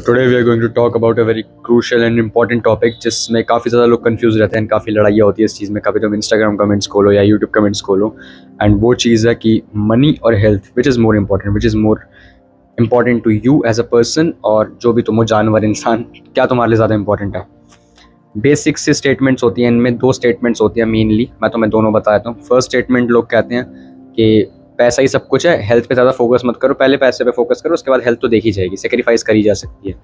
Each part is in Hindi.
Today we are going to talk about a very crucial and important topic जिसमें काफ़ी ज़्यादा लोग कंफ्यूज रहते हैं, काफ़ी लड़ाइयाँ होती है इस चीज़ में। कभी तुम इंस्टाग्राम कमेंट्स खोलो या यूट्यूब कमेंट्स खोलो, एंड वो चीज़ है कि मनी और health which is more important to you as a person, और जो भी तुम हो, जानवर, इंसान, क्या तुम्हारे लिए ज़्यादा इंपॉर्टेंट है। बेसिक सी स्टेटमेंट्स होती हैं, इनमें दो स्टेटमेंट्स होती हैं मेनली। मैं तुम्हें दोनों बता देता हूँ। फर्स्ट स्टेटमेंट लोग कहते हैं कि पैसा ही सब कुछ है, हेल्थ पे ज़्यादा फोकस मत करो, पहले पैसे पे फोकस करो, उसके बाद हेल्थ तो देखी जाएगी, सेक्रीफाइस करी जा सकती है।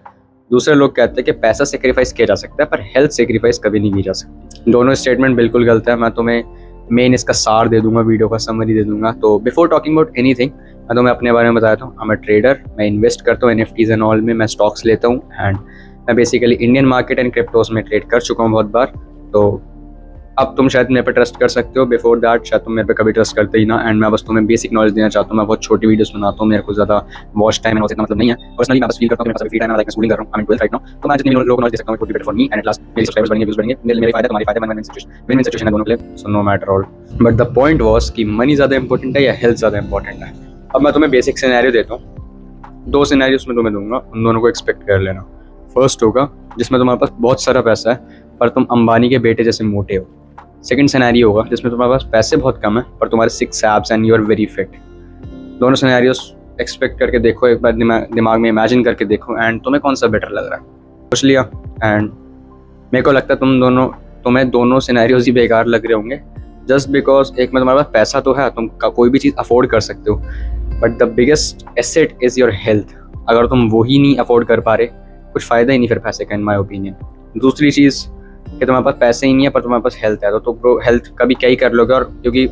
दूसरे लोग कहते हैं कि पैसा सेक्रीफाइस किया जा सकता है पर हेल्थ सेक्रीफाइस कभी नहीं की जा सकती। दोनों स्टेटमेंट बिल्कुल गलत है। मैं तुम्हें मेन इसका सार दे दूंगा, वीडियो का समरी दे दूंगा। तो बिफोर टॉकिंग अबाउट एनीथिंग, मैं तुम्हें अपने बारे में बताता हूँ। आई एम अ ट्रेडर, मैं इन्वेस्ट करता हूँ NFTs एंड ऑल में, मैं स्टॉक्स लेता हूँ, एंड मैं basically Indian market and cryptos में ट्रेड कर चुका हूँ बहुत बार। तो अब तुम शायद मेरे पे ट्रस्ट कर सकते हो। बिफोर दैट शायद तुम मेरे पे कभी ट्रस्ट करते ही ना। एंड मैं बस तुम्हें बेसिक नॉलेज देना चाहता हूँ। मैं बहुत छोटी वीडियोस बनाता हूँ, मेरे को ज़्यादा वॉच टाइम है इतना मतलब नहीं है। पर्सनली मैं बस फील करता हूँ कि मेरे पास फ्री टाइम है, लाइक मैं स्कूलिंग कर रहा हूँ, I am 12th right now. तो मैं जितनी लोगों को नॉलेज दे सकता हूँ, it would be better for me and at last मेरे सब्सक्राइबर्स बढ़ेंगे, व्यूज बढ़ेंगे, मेरे फायदा, तुम्हारे फायदा, विन विन सिचुएशन है दोनों के लिए। So no matter all, but the point was कि मनी ज़्यादा इंपॉर्टेंट है या हेल्थ ज़्यादा इंपॉर्टेंट है। अब मैं तुम्हें बेसिक सिनेरियो देता हूँ, दो सिनेरियोस में तुम्हें दूंगा, उन दोनों को एक्सपेक्ट कर लेना। फर्स्ट होगा जिसमें तुम्हारे पास बहुत सारा पैसा है पर तुम अंबानी के बेटे जैसे मोटे हो। सेकंड सिनेरियो होगा जिसमें तुम्हारे पास पैसे बहुत कम है पर तुम्हारे 6 abs and you are very fit. दोनों सिनेरियोस एक्सपेक्ट करके देखो, एक बार दिमाग में इमेजिन करके देखो, एंड तुम्हें कौन सा बेटर लग रहा है सोच लिया। एंड मेरे को लगता है तुम्हें दोनों सिनेरियोस ही बेकार लग रहे होंगे, जस्ट बिकॉज एक में तुम्हारे पास पैसा तो है, तुम कोई भी चीज़ अफोर्ड कर सकते हो, but the biggest asset is your health. अगर तुम वही नहीं अफोर्ड कर पा रहे, कुछ फ़ायदा ही नहीं फिर पैसे का, इन माई ओपिनियन। दूसरी चीज़ कि तुम्हारे पास पैसे ही नहीं है पर तुम्हारे पास हेल्थ है, तो तुम हेल्थ का भी क्या ही कर लोगे। और क्योंकि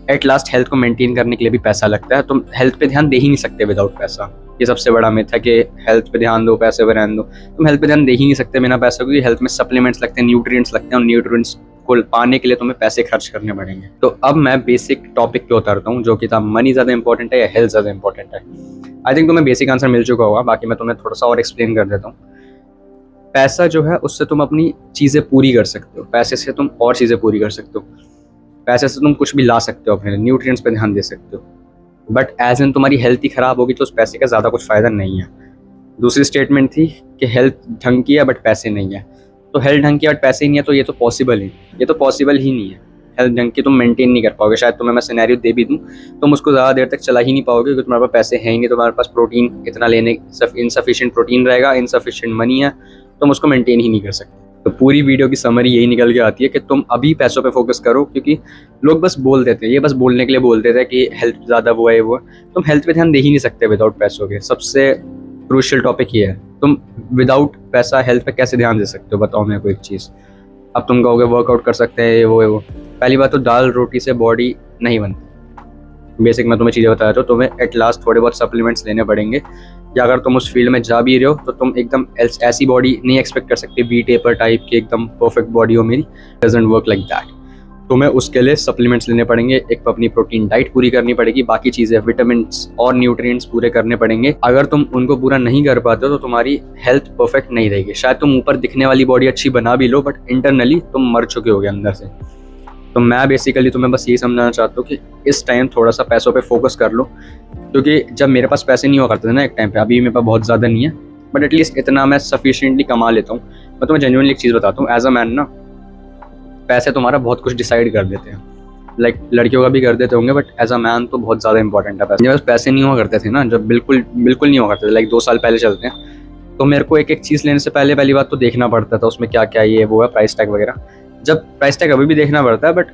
एट लास्ट हेल्थ को मेंटेन करने के लिए भी पैसा लगता है, तुम हेल्थ पे ध्यान दे ही नहीं सकते विदाउट पैसा। ये सबसे बड़ा मिथ है कि हेल्थ पे ध्यान दो, पैसे पे ध्यान दो। तुम हेल्थ पे ध्यान दे ही नहीं सकते बिना पैसे, क्योंकि हेल्थ में सप्लीमेंट्स लगते हैं, न्यूट्रिएंट्स लगते हैं, और न्यूट्रिएंट्स को पाने के लिए तुम्हें पैसे खर्च करने पड़ेंगे। तो अब मैं बेसिक टॉपिक पे उतरता हूँ, जो कि था मनी ज़्यादा इंपॉर्टेंट है या हेल्थ ज़्यादा इंपॉर्टेंट है। आई थिंक तुम्हें बेसिक आंसर मिल चुका होगा, बाकी मैं तुम्हें थोड़ा सा और एक्सप्लेन कर देता हूँ। पैसा जो है उससे तुम अपनी चीज़ें पूरी कर सकते हो, पैसे से तुम और चीज़ें पूरी कर सकते हो, पैसे से तुम कुछ भी ला सकते हो, अपने न्यूट्रिएंट्स पे ध्यान दे सकते हो। बट एज एन तुम्हारी हेल्थ ही ख़राब होगी तो उस पैसे का ज़्यादा कुछ फ़ायदा नहीं है। दूसरी स्टेटमेंट थी कि हेल्थ ढंग की है बट पैसे नहीं है। तो हेल्थ ढंग की बट पैसे ही नहीं है, तो ये तो पॉसिबल ही नहीं है। हेल्थ ढंग की तुम मेंटेन नहीं कर पाओगे। शायद तुम्हें मैं सिनेरियो दे भी दूँ, तुम उसको ज़्यादा देर तक चला ही नहीं पाओगे, क्योंकि तुम्हारे पास पैसे हैं ही नहीं। तुम्हारे पास प्रोटीन इतना लेने इनसफिशिएंट प्रोटीन रहेगा, इनसफिशिएंट मनी है, तुम उसको मेंटेन ही नहीं कर सकते। तो पूरी वीडियो की समरी यही निकल के आती है कि तुम अभी पैसों पे फोकस करो, क्योंकि लोग बस बोल देते हैं, ये बस बोलने के लिए बोल देते हैं कि हेल्थ ज़्यादा वो है वो है। तुम हेल्थ पे ध्यान दे ही नहीं सकते विदाउट पैसों के। सबसे क्रूशियल टॉपिक ये है, तुम विदाउट पैसा हेल्थ पे कैसे ध्यान दे सकते हो, बताओ मेरे को एक चीज़। अब तुम कहोगे वर्कआउट कर सकते हैं, ये वो है वो। पहली बात तो दाल रोटी से बॉडी नहीं बनती। बेसिक मैं तुम्हें चीज़ें बताया, तो तुम्हें एट लास्ट थोड़े बहुत सप्लीमेंट्स लेने पड़ेंगे, या अगर तुम उस फील्ड में जा भी रहे हो तो तुम एकदम ऐसी बॉडी नहीं एक्सपेक्ट कर सकते वी टेपर टाइप की एकदम परफेक्ट बॉडी हो मेरी। Doesn't work like that. तुम्हें उसके लिए सप्लीमेंट्स लेने पड़ेंगे, एक अपनी प्रोटीन डाइट पूरी करनी पड़ेगी, बाकी चीज़ें विटामिन्स और न्यूट्रिएंट्स पूरे करने पड़ेंगे। अगर तुम उनको पूरा नहीं कर पाते हो तो तुम्हारी हेल्थ परफेक्ट नहीं रहेगी। शायद तुम ऊपर दिखने वाली बॉडी अच्छी बना भी लो, बट इंटरनली तुम मर चुके होगे अंदर से। तो मैं बेसिकली तुम्हें बस यही समझाना चाहता हूँ कि इस टाइम थोड़ा सा पैसों पे फोकस कर लो, क्योंकि जब मेरे पास पैसे नहीं हुआ करते थे ना एक टाइम पे, अभी मेरे पास बहुत ज़्यादा नहीं है, बट एटलीस्ट इतना मैं सफिशिएंटली कमा लेता हूँ। मैं तुम्हें जेन्युइनली एक चीज़ बताता हूँ, एज अ मैन ना, पैसे तुम्हारा बहुत कुछ डिसाइड कर देते हैं। लाइक लड़कियों का भी कर देते होंगे, बट एज अ मैन तो बहुत ज़्यादा इंपॉर्टेंट है पैसे। मेरे पास पैसे नहीं हुआ करते थे ना, जब बिल्कुल नहीं हुआ करते थे, लाइक 2 साल पहले चलते हैं, तो मेरे को एक एक चीज़ लेने से पहले पहली बात तो देखना पड़ता था उसमें क्या क्या ये वो है, प्राइस टैग वगैरह। जब प्राइस टैग अभी भी देखना पड़ता है, बट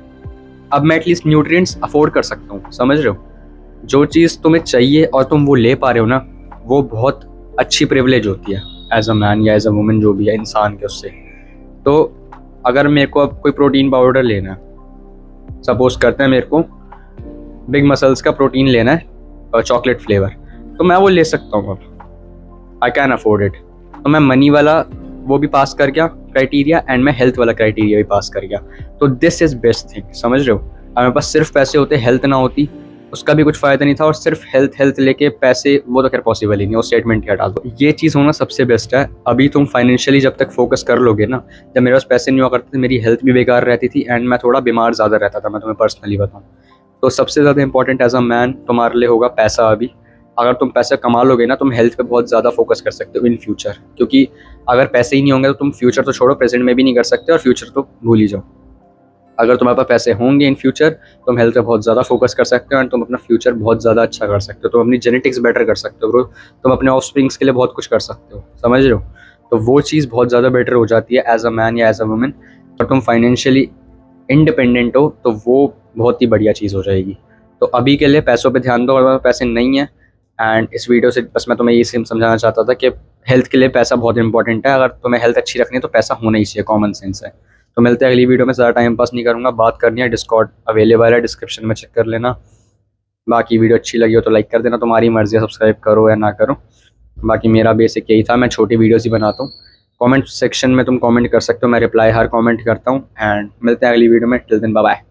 अब मैं एटलीस्ट न्यूट्रिएंट्स अफोर्ड कर सकता हूँ, समझ रहे हो। जो चीज़ तुम्हें चाहिए और तुम वो ले पा रहे हो ना, वो बहुत अच्छी प्रिविलेज होती है एज अ मैन या एज अ वुमेन, जो भी है इंसान के उससे। तो अगर मेरे को अब कोई प्रोटीन पाउडर लेना है, सपोज करते हैं मेरे को बिग मसल्स का प्रोटीन लेना है और चॉकलेट फ्लेवर, तो मैं वो ले सकता हूँ, अब आई कैन अफोर्ड इट। तो मैं मनी वाला वो भी पास कर गया क्राइटेरिया, एंड मैं हेल्थ वाला क्राइटेरिया भी पास कर गया। तो दिस इज़ बेस्ट थिंग, समझ रहे हो। अगर मेरे पास सिर्फ पैसे होते, हेल्थ ना होती, उसका भी कुछ फ़ायदा नहीं था, और सिर्फ हेल्थ लेके पैसे, वो तो खैर पॉसिबल ही नहीं, वो स्टेटमेंट ही हटा दो। ये चीज़ होना सबसे बेस्ट है। अभी तुम फाइनेंशियली जब तक फोकस कर लोगे ना, जब मेरे पास पैसे नहीं हुआ करते थे, मेरी हेल्थ भी बेकार रहती थी, एंड मैं थोड़ा बीमार ज़्यादा रहता था, मैं तुम्हें पर्सनली बताऊँ। तो सबसे ज़्यादा इंपॉर्टेंट एज अ मैन तुम्हारे लिए होगा पैसा अभी, अगर तुम पैसे कमा लोगे ना, तुम हेल्थ पे बहुत ज़्यादा फोकस कर सकते हो इन फ्यूचर, क्योंकि अगर पैसे ही नहीं होंगे तो तुम फ्यूचर तो छोड़ो, प्रेजेंट में भी नहीं कर सकते और फ्यूचर तो भूल ही जाओ। अगर तुम्हारे पास पैसे होंगे इन फ्यूचर, तुम हेल्थ पे बहुत ज़्यादा फोकस कर सकते हो एंड तुम अपना फ्यूचर बहुत ज़्यादा अच्छा कर सकते हो, तुम अपनी जेनेटिक्स बेटर कर सकते हो ब्रो, तुम अपने ऑफ स्प्रिंग्स के लिए बहुत कुछ कर सकते हो, समझ रहे हो। तो वो चीज़ बहुत ज़्यादा बेटर हो जाती है एज अ मैन या एज अ वुमेन। और तुम फाइनेंशियली इंडिपेंडेंट हो तो वो बहुत ही बढ़िया चीज़ हो जाएगी। तो अभी के लिए पैसों पे ध्यान दो, अगर पैसे नहीं है। एंड इस वीडियो से बस मैं तुम्हें ये समझाना चाहता था कि हेल्थ के लिए पैसा बहुत इंपॉर्टेंट है, अगर तुम्हें हेल्थ अच्छी रखनी है तो पैसा होना ही चाहिए, कॉमन सेंस है। तो मिलते हैं अगली वीडियो में, ज़्यादा टाइम पास नहीं करूँगा, बात करनी है, डिस्कॉर्ड अवेलेबल है, डिस्क्रिप्शन में चेक कर लेना। बाकी वीडियो अच्छी लगी हो तो लाइक कर देना, तुम्हारी मर्ज़ी है सब्सक्राइब करो या ना करो। बाकी मेरा बेसिक यही था, मैं छोटी वीडियोस ही बनाता हूँ। कमेंट सेक्शन में तुम कमेंट कर सकते हो, मैं रिप्लाई हर कमेंट करता हूँ। एंड मिलते हैं अगली वीडियो में, टिल देन बाय बाय।